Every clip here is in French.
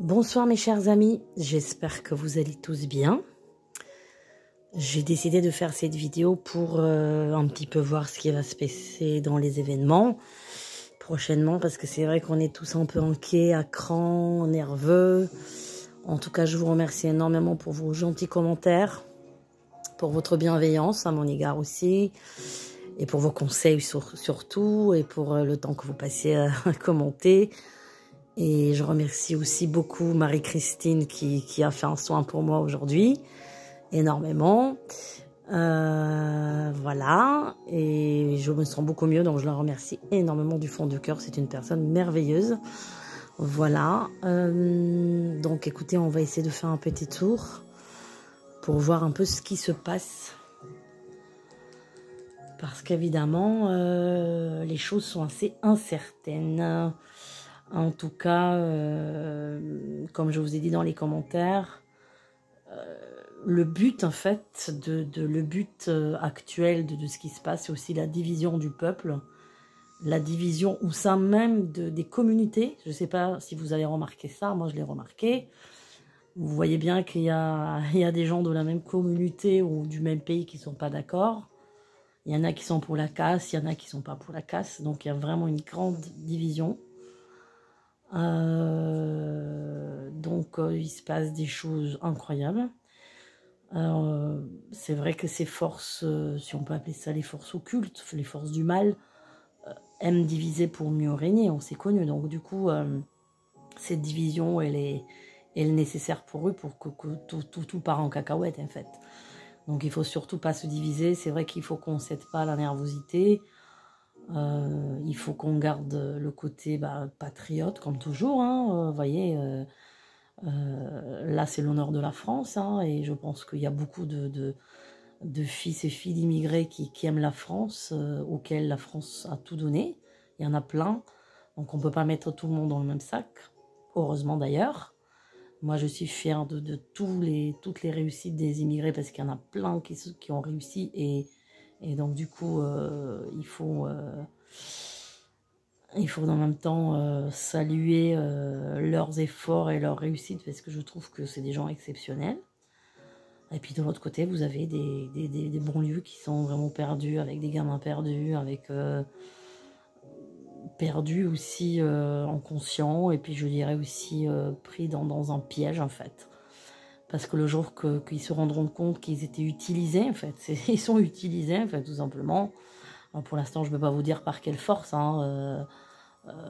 Bonsoir mes chers amis, j'espère que vous allez tous bien. J'ai décidé de faire cette vidéo pour un petit peu voir ce qui va se passer dans les événements prochainement, parce que c'est vrai qu'on est tous un peu inquiets, à cran, nerveux. En tout cas, je vous remercie énormément pour vos gentils commentaires, pour votre bienveillance à mon égard aussi, et pour vos conseils surtout, et pour le temps que vous passez à commenter. Et je remercie aussi beaucoup Marie-Christine qui a fait un soin pour moi aujourd'hui, énormément. Voilà, et je me sens beaucoup mieux, donc je la remercie énormément du fond du cœur. C'est une personne merveilleuse. Voilà, donc écoutez, on va essayer de faire un petit tour pour voir un peu ce qui se passe. Parce qu'évidemment, les choses sont assez incertaines. En tout cas, comme je vous ai dit dans les commentaires, le but en fait, le but actuel de ce qui se passe, c'est aussi la division du peuple, la division au sein même des communautés. Je ne sais pas si vous avez remarqué ça, moi je l'ai remarqué. Vous voyez bien qu'il y a des gens de la même communauté ou du même pays qui ne sont pas d'accord. Il y en a qui sont pour la casse, il y en a qui ne sont pas pour la casse. Donc il y a vraiment une grande division. Il se passe des choses incroyables. C'est vrai que ces forces, si on peut appeler ça les forces occultes, les forces du mal, aiment diviser pour mieux régner, on s'est connu. Donc du coup, cette division, elle est nécessaire pour eux pour que tout part en cacahuète en fait. Donc il faut surtout pas se diviser. C'est vrai qu'il faut qu'on ne cède pas à la nervosité. Il faut qu'on garde le côté patriote comme toujours, hein, vous voyez, là c'est l'honneur de la France, hein, et je pense qu'il y a beaucoup de fils et filles d'immigrés qui aiment la France, auxquels la France a tout donné. Il y en a plein, donc on ne peut pas mettre tout le monde dans le même sac, heureusement d'ailleurs. Moi je suis fière de toutes les réussites des immigrés, parce qu'il y en a plein qui ont réussi, et donc du coup il faut en même temps saluer leurs efforts et leurs réussites, parce que je trouve que c'est des gens exceptionnels. Et puis de l'autre côté, vous avez des banlieues qui sont vraiment perdus, avec des gamins perdus, avec perdus aussi inconscients, et puis je dirais aussi pris dans un piège en fait. Parce que le jour qu'ils se rendront compte qu'ils étaient utilisés, en fait, ils sont utilisés, en fait, tout simplement. Alors pour l'instant, je ne peux pas vous dire par quelle force, hein,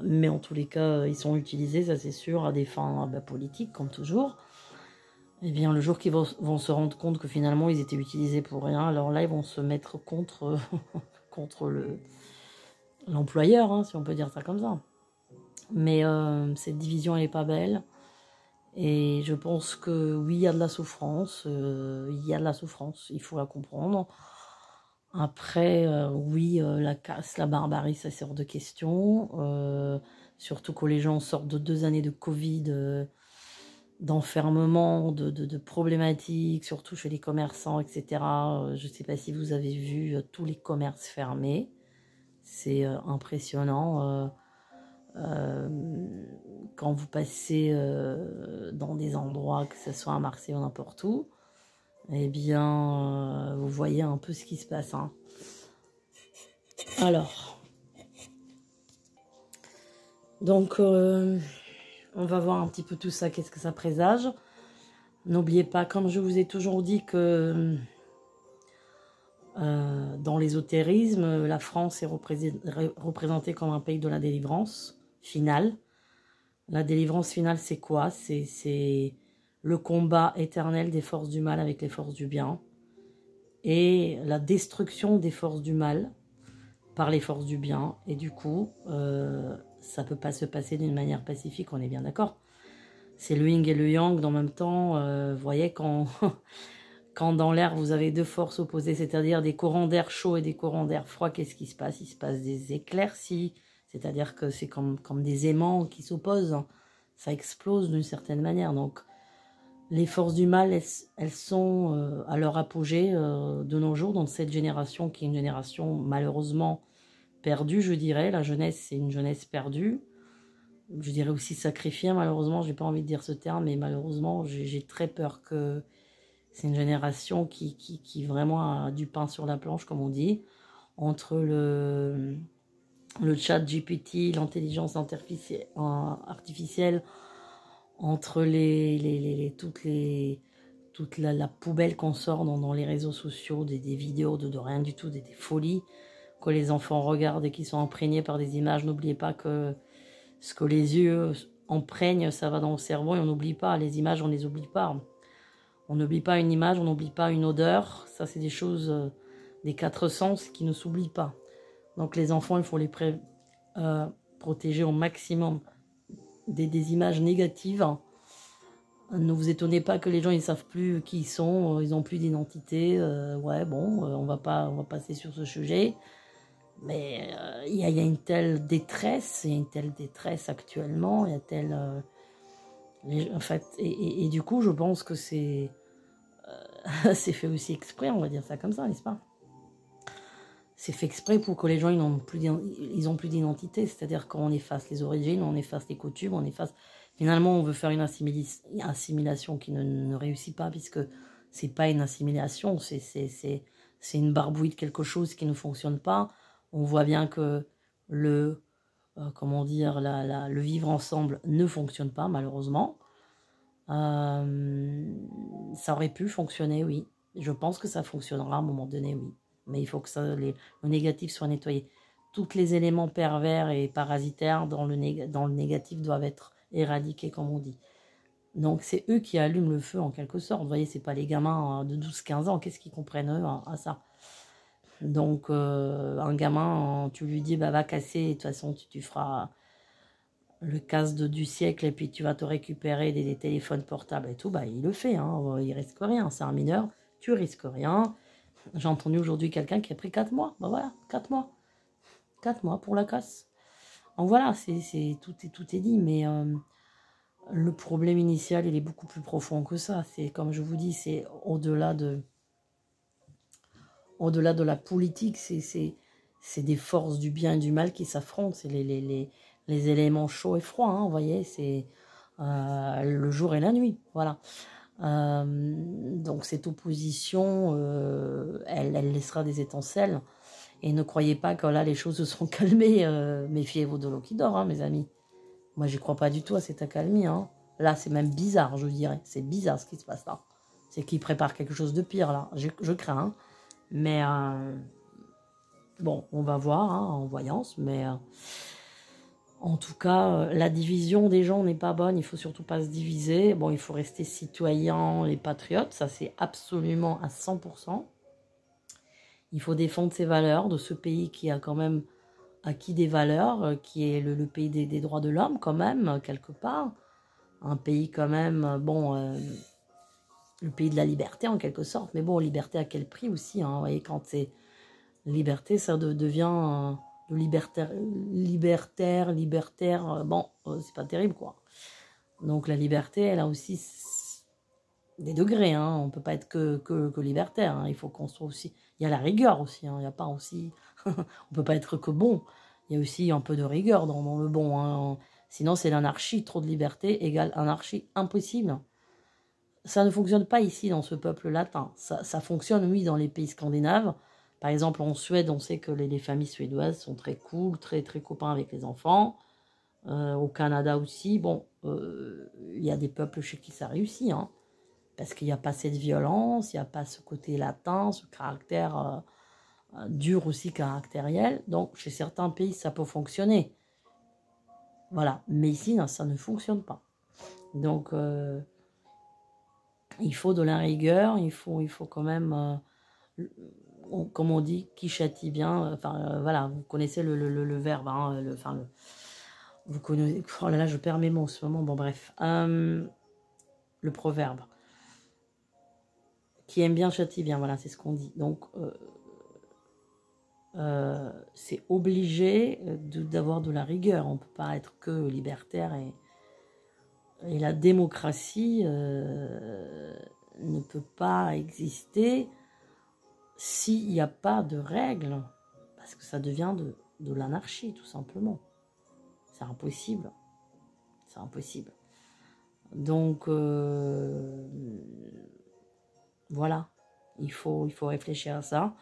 mais en tous les cas, ils sont utilisés, ça c'est sûr, à des fins politiques, comme toujours. Et bien, le jour qu'ils vont se rendre compte que finalement, ils étaient utilisés pour rien, alors là, ils vont se mettre contre, contre l'employeur, hein, si on peut dire ça comme ça. Mais cette division, elle n'est pas belle. Et je pense que oui, il y a de la souffrance, il faut la comprendre. Après, oui, la casse, la barbarie, ça c'est hors de question. Surtout que les gens sortent de 2 années de Covid, d'enfermement, de problématiques, surtout chez les commerçants, etc. Je ne sais pas si vous avez vu tous les commerces fermés. C'est impressionnant. Quand vous passez dans des endroits, que ce soit à Marseille ou n'importe où, eh bien, vous voyez un peu ce qui se passe, hein. Alors, donc, on va voir un petit peu tout ça, qu'est-ce que ça présage. N'oubliez pas, comme je vous ai toujours dit, que dans l'ésotérisme, la France est représentée comme un pays de la délivrance finale. La délivrance finale, c'est quoi? C'est le combat éternel des forces du mal avec les forces du bien, et la destruction des forces du mal par les forces du bien. Et du coup, ça ne peut pas se passer d'une manière pacifique, on est bien d'accord. C'est le yin et le yang en même temps. Vous voyez, quand dans l'air, vous avez deux forces opposées, c'est-à-dire des courants d'air chaud et des courants d'air froid, qu'est-ce qui se passe? Il se passe des éclaircies, c'est-à-dire que c'est comme des aimants qui s'opposent. Ça explose d'une certaine manière. Donc, les forces du mal, elles sont à leur apogée de nos jours, dans cette génération qui est une génération malheureusement perdue, je dirais. La jeunesse, c'est une jeunesse perdue. je dirais aussi sacrifié, malheureusement, j'ai pas envie de dire ce terme, mais malheureusement, j'ai très peur que c'est une génération qui vraiment a du pain sur la planche, comme on dit, entre le chat GPT, l'intelligence artificielle, entre toute la poubelle qu'on sort dans les réseaux sociaux, des vidéos de rien du tout, des folies que les enfants regardent et qui sont imprégnés par des images. N'oubliez pas que ce que les yeux imprègnent, ça va dans le cerveau et on n'oublie pas. Les images, on ne les oublie pas. On n'oublie pas une image, on n'oublie pas une odeur. Ça, c'est des choses, des quatre sens qui ne s'oublient pas. Donc les enfants, il faut les protéger au maximum des images négatives. Ne vous étonnez pas que les gens ils savent plus qui ils sont, ils n'ont plus d'identité. Ouais, bon, on va passer sur ce sujet. Mais il y a une telle détresse, actuellement, il y a telle... en fait, et du coup, je pense que c'est c'est fait aussi exprès, on va dire ça comme ça, n'est-ce pas? C'est fait exprès pour que les gens ils ont plus d'identité, c'est-à-dire qu'on efface les origines, on efface les coutumes, on efface... Finalement, on veut faire une assimilation qui ne réussit pas, puisque c'est pas une assimilation, c'est une barbouille de quelque chose qui ne fonctionne pas. On voit bien que comment dire, le vivre ensemble ne fonctionne pas, malheureusement. Ça aurait pu fonctionner, oui. Je pense que ça fonctionnera à un moment donné, oui. Mais il faut que le négatif soit nettoyé. Tous les éléments pervers et parasitaires dans le négatif doivent être éradiqués, comme on dit. Donc c'est eux qui allument le feu en quelque sorte. Vous voyez, c'est pas les gamins de 12-15 ans. Qu'est-ce qu'ils comprennent eux à ça? Donc un gamin, tu lui dis bah, va casser, de toute façon tu feras le casse du siècle et puis tu vas te récupérer des téléphones portables et tout, bah il le fait, hein, il risque rien, c'est un mineur, tu risques rien. J'ai entendu aujourd'hui quelqu'un qui a pris 4 mois, bah voilà, 4 mois. 4 mois pour la casse. Donc voilà, tout est dit, mais le problème initial, il est beaucoup plus profond que ça. C'est comme je vous dis, c'est au-delà de la politique, c'est des forces du bien et du mal qui s'affrontent. C'est les éléments chauds et froids, hein, vous voyez, c'est le jour et la nuit, voilà. Donc cette opposition, elle laissera des étincelles. Et ne croyez pas que là, les choses se sont calmées. Méfiez-vous de l'eau qui dort, hein, mes amis. Moi, j'y crois pas du tout à cette accalmie. Hein. Là, c'est même bizarre, je dirais. C'est bizarre ce qui se passe là. C'est qu'ils préparent quelque chose de pire, là. Je crains. Hein. Mais, bon, on va voir hein, en voyance. Mais, en tout cas, la division des gens n'est pas bonne. Il faut surtout pas se diviser. Bon, il faut rester citoyen et patriote. Ça, c'est absolument à 100%. Il faut défendre ses valeurs de ce pays qui a quand même acquis des valeurs, qui est le pays des droits de l'homme quand même, quelque part. Un pays quand même, bon, le pays de la liberté en quelque sorte. Mais bon, liberté à quel prix aussi, hein, vous voyez, quand c'est liberté, ça devient de libertaire, bon, c'est pas terrible quoi. Donc la liberté, elle a aussi des degrés, hein. On ne peut pas être que libertaire, hein. Il faut qu'on soit aussi... Il y a la rigueur aussi, hein. Il n'y a pas aussi... On ne peut pas être que bon. Il y a aussi un peu de rigueur dans le bon, hein. Sinon, c'est l'anarchie. Trop de liberté égale anarchie impossible. Ça ne fonctionne pas ici, dans ce peuple latin. Ça fonctionne, oui, dans les pays scandinaves. Par exemple, en Suède, on sait que les familles suédoises sont très cool, très, très copains avec les enfants. Au Canada aussi. Bon, il y a des peuples chez qui ça réussit, hein. Parce qu'il n'y a pas cette violence, il n'y a pas ce côté latin, ce caractère dur aussi caractériel. Donc, chez certains pays, ça peut fonctionner. Voilà. Mais ici, non, ça ne fonctionne pas. Donc, il faut de la rigueur, il faut quand même, comme on dit, qui châtie bien. Enfin, voilà, vous connaissez le verbe, hein, vous connaissez... Oh là là, je perds mes mots en ce moment. Bon, bref. Le proverbe. Qui aime bien châtie bien, voilà, c'est ce qu'on dit. Donc, c'est obligé d'avoir de la rigueur. On ne peut pas être que libertaire et la démocratie ne peut pas exister s'il n'y a pas de règles, parce que ça devient de l'anarchie, tout simplement. C'est impossible. c'est impossible. Donc, voilà, il faut réfléchir à ça.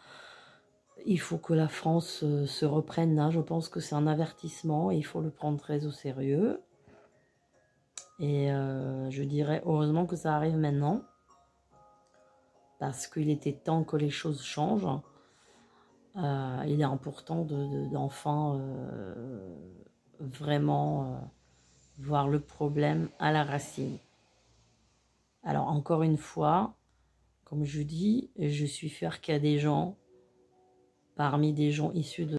Il faut que la France se reprenne là. Je pense que c'est un avertissement et il faut le prendre très au sérieux. Et je dirais heureusement que ça arrive maintenant. Parce qu'il était temps que les choses changent. Il est important d'enfin vraiment voir le problème à la racine. Alors encore une fois, comme je dis, je suis fière qu'il y a des gens, parmi des gens issus de